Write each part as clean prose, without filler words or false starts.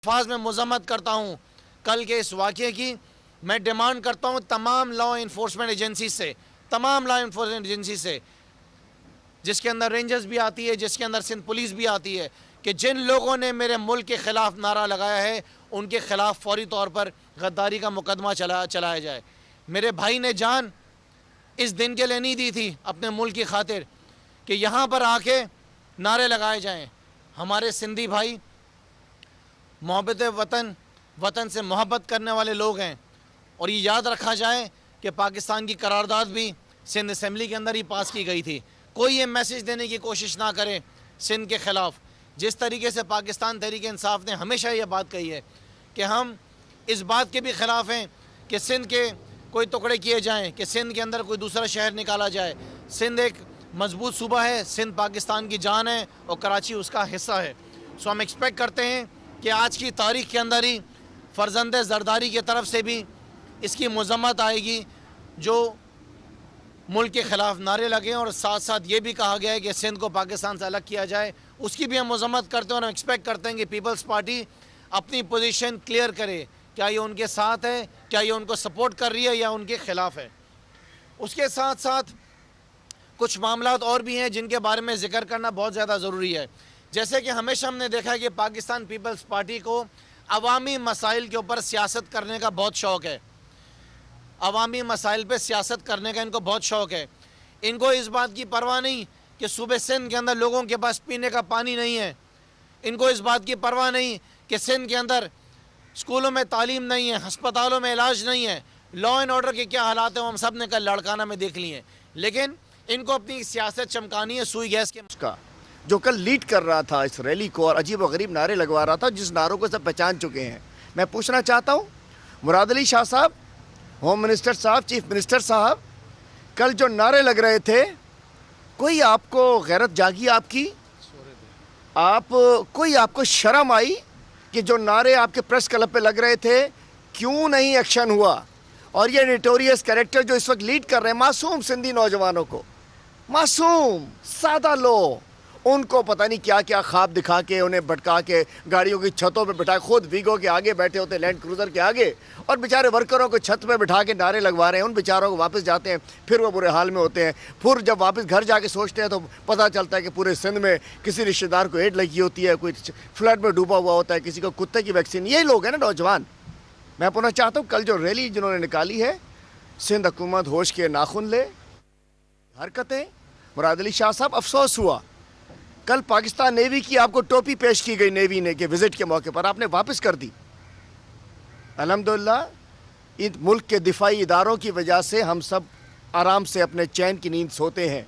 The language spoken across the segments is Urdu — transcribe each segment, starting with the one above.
الفاظ میں مذمت کرتا ہوں کل کے اس واقعے کی. میں ڈیمانڈ کرتا ہوں تمام لا انفورسمنٹ ایجنسی سے جس کے اندر رینجرز بھی آتی ہے, جس کے اندر سندھ پولیس بھی آتی ہے, کہ جن لوگوں نے میرے ملک کے خلاف نعرہ لگایا ہے ان کے خلاف فوری طور پر غداری کا مقدمہ چلایا جائے. میرے بھائی نے جان اس دن کے لیے نہیں دی تھی اپنے ملک کی خاطر کہ یہاں پر آ کے نعرے لگائے جائیں. ہمارے سندھی بھائی محبت وطن سے محبت کرنے والے لوگ ہیں, اور یہ یاد رکھا جائے کہ پاکستان کی قرارداد بھی سندھ اسمبلی کے اندر ہی پاس کی گئی تھی. کوئی یہ میسیج دینے کی کوشش نہ کرے سندھ کے خلاف. جس طریقے سے پاکستان تحریک انصاف نے ہمیشہ یہ بات کہی ہے کہ ہم اس بات کے بھی خلاف ہیں کہ سندھ کے کوئی ٹکڑے کیے جائیں, کہ سندھ کے اندر کوئی دوسرا شہر نکالا جائے. سندھ ایک مضبوط صوبہ ہے, سندھ پاکستان کی جان ہے اور کراچی اس کا حصہ ہے. سو ہم ایکسپیکٹ کرتے ہیں کہ آج کی تاریخ کے اندر ہی فرزند زرداری کی طرف سے بھی اس کی مذمت آئے گی جو ملک کے خلاف نعرے لگیں, اور ساتھ ساتھ یہ بھی کہا گیا ہے کہ سندھ کو پاکستان سے الگ کیا جائے. اس کی بھی ہم مذمت کرتے ہیں اور ہم ایکسپیکٹ کرتے ہیں کہ پیپلز پارٹی اپنی پوزیشن کلیئر کرے, کیا یہ ان کے ساتھ ہے, کیا یہ ان کو سپورٹ کر رہی ہے یا ان کے خلاف ہے. اس کے ساتھ ساتھ کچھ معاملات اور بھی ہیں جن کے بارے میں ذکر کرنا بہت زیادہ ضروری ہے. جیسے کہ ہمیشہ ہم نے دیکھا ہے کہ پاکستان پیپلز پارٹی کو عوامی مسائل کے اوپر سیاست کرنے کا بہت شوق ہے. عوامی مسائل پہ سیاست کرنے کا ان کو بہت شوق ہے. ان کو اس بات کی پرواہ نہیں کہ صوبے سندھ کے اندر لوگوں کے پاس پینے کا پانی نہیں ہے. ان کو اس بات کی پرواہ نہیں کہ سندھ کے اندر اسکولوں میں تعلیم نہیں ہے, ہسپتالوں میں علاج نہیں ہے. لا اینڈ آرڈر کے کیا حالات ہیں وہ ہم سب نے کل لڑکانہ میں دیکھ لی ہیں. لیکن ان کو اپنی سیاست چمکانی ہے سوئی گیس کے کا جو کل لیڈ کر رہا تھا اس ریلی کو اور عجیب و غریب نعرے لگوا رہا تھا, جس نعروں کو سب پہچان چکے ہیں. میں پوچھنا چاہتا ہوں مراد علی شاہ صاحب, ہوم منسٹر صاحب, چیف منسٹر صاحب, کل جو نعرے لگ رہے تھے کوئی آپ کو غیرت جاگی آپ کی؟ کوئی آپ کو شرم آئی کہ جو نعرے آپ کے پریس کلب پہ لگ رہے تھے کیوں نہیں ایکشن ہوا؟ اور یہ نوٹوریس کریکٹر جو اس وقت لیڈ کر رہے ہیں معصوم سندھی نوجوانوں کو, معصوم سادہ لو, ان کو پتہ نہیں کیا کیا خواب دکھا کے انہیں بھٹکا کے گاڑیوں کی چھتوں پہ بٹھا, خود ویگو کے آگے بیٹھے ہوتے ہیں, لینڈ کروزر کے آگے, اور بیچارے ورکروں کو چھت پہ بٹھا کے نعرے لگوا رہے ہیں. ان بیچاروں کو واپس جاتے ہیں پھر وہ برے حال میں ہوتے ہیں. پھر جب واپس گھر جا کے سوچتے ہیں تو پتہ چلتا ہے کہ پورے سندھ میں کسی رشتہ دار کو ایڈ لگی ہوتی ہے, کوئی فلڈ میں ڈوبا ہوا ہوتا ہے, کسی کو کتے کی ویکسین. یہی لوگ ہیں نا نوجوان. میں پوچھنا چاہتا ہوں کل جو ریلی جنہوں نے نکالی ہے, سندھ حکومت ہوش کے ناخن لے. حرکتیں مراد علی شاہ صاحب, افسوس ہوا کل پاکستان نیوی کی آپ کو ٹوپی پیش کی گئی نیوی نے کہ وزٹ کے موقع پر آپ نے واپس کر دی. الحمدللہ ان ملک کے دفاعی اداروں کی وجہ سے ہم سب آرام سے اپنے چین کی نیند سوتے ہیں.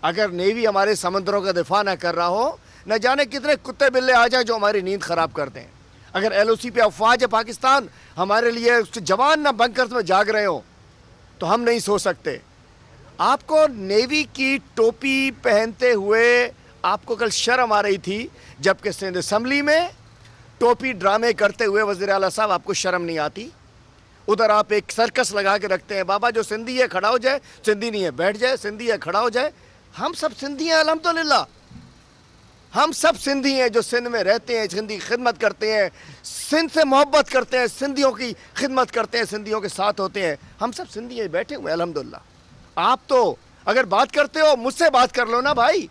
اگر نیوی ہمارے سمندروں کا دفاع نہ کر رہا ہو, نہ جانے کتنے کتے بلے آ جائیں جو ہماری نیند خراب کرتے ہیں. اگر ایل او سی پہ افواج ہے پاکستان ہمارے لیے جوان نہ بنکرز میں جاگ رہے ہوں تو ہم نہیں سو سکتے. آپ کو نیوی کی ٹوپی پہنتے ہوئے آپ کو کل شرم آ رہی تھی, جبکہ سندھ اسمبلی میں ٹوپی ڈرامے کرتے ہوئے وزیر اعلیٰ صاحب آپ کو شرم نہیں آتی. ادھر آپ ایک سرکس لگا کے رکھتے ہیں, بابا جو سندھی ہے کھڑا ہو جائے, سندھی نہیں ہے بیٹھ جائے, سندھی ہے کھڑا ہو جائے. ہم سب سندھی ہیں الحمدللہ, ہم سب سندھی ہیں جو سندھ میں رہتے ہیں, سندھی خدمت کرتے ہیں, سندھ سے محبت کرتے ہیں, سندھیوں کی خدمت کرتے ہیں, سندھیوں کے ساتھ ہوتے ہیں. ہم سب سندھی ہیں بیٹھے ہوئے الحمدللہ. آپ تو اگر بات کرتے ہو مجھ سے بات کر لو نا بھائی,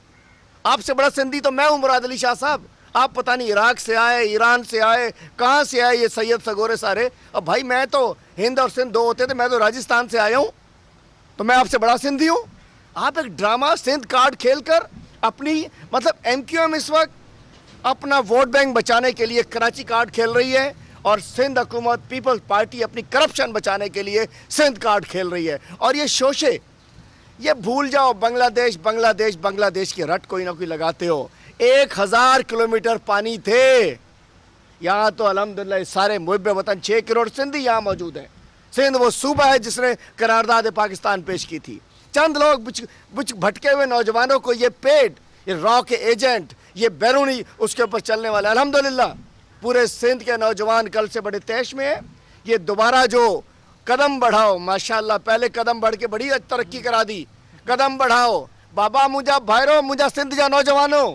آپ سے بڑا سندھی تو میں ہوں مراد علی شاہ صاحب. آپ پتہ نہیں عراق سے آئے, ایران سے آئے, کہاں سے آئے یہ سید سگورے سارے. اور بھائی میں تو ہند اور سندھ دو ہوتے تھے, میں تو راجستھان سے آیا ہوں, تو میں آپ سے بڑا سندھی ہوں. آپ ایک ڈرامہ سندھ کارڈ کھیل کر اپنی مطلب ایم کیو ایم اس وقت اپنا ووٹ بینک بچانے کے لیے کراچی کارڈ کھیل رہی ہے, اور سندھ حکومت پیپلز پارٹی اپنی کرپشن بچانے کے لیے سندھ کارڈ کھیل رہی ہے. اور یہ شوشے یہ بھول جاؤ, بنگلہ دیش بنگلہ دیش بنگلہ دیش کی رٹ کوئی نہ کوئی لگاتے ہو. 1000 کلومیٹر پانی تھے یہاں تو الحمدللہ سارے محب وطن 6 کروڑ سندھی یہاں موجود ہیں. سندھ وہ صوبہ ہے جس نے قرارداد پاکستان پیش کی تھی. چند لوگ بھٹکے ہوئے نوجوانوں کو یہ پیڈ, یہ را کے ایجنٹ, یہ بیرونی اس کے اوپر چلنے والا. الحمدللہ پورے سندھ کے نوجوان کل سے بڑے تیش میں ہیں. یہ دوبارہ جو قدم بڑھاؤ, ماشاءاللہ پہلے قدم بڑھ کے بڑی ترقی کرا دی. قدم بڑھاؤ بابا, مجھا بھائرو, مجھا سندھ جا نوجوانوں,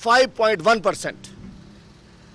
5.1%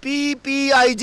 PPIG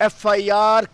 FIR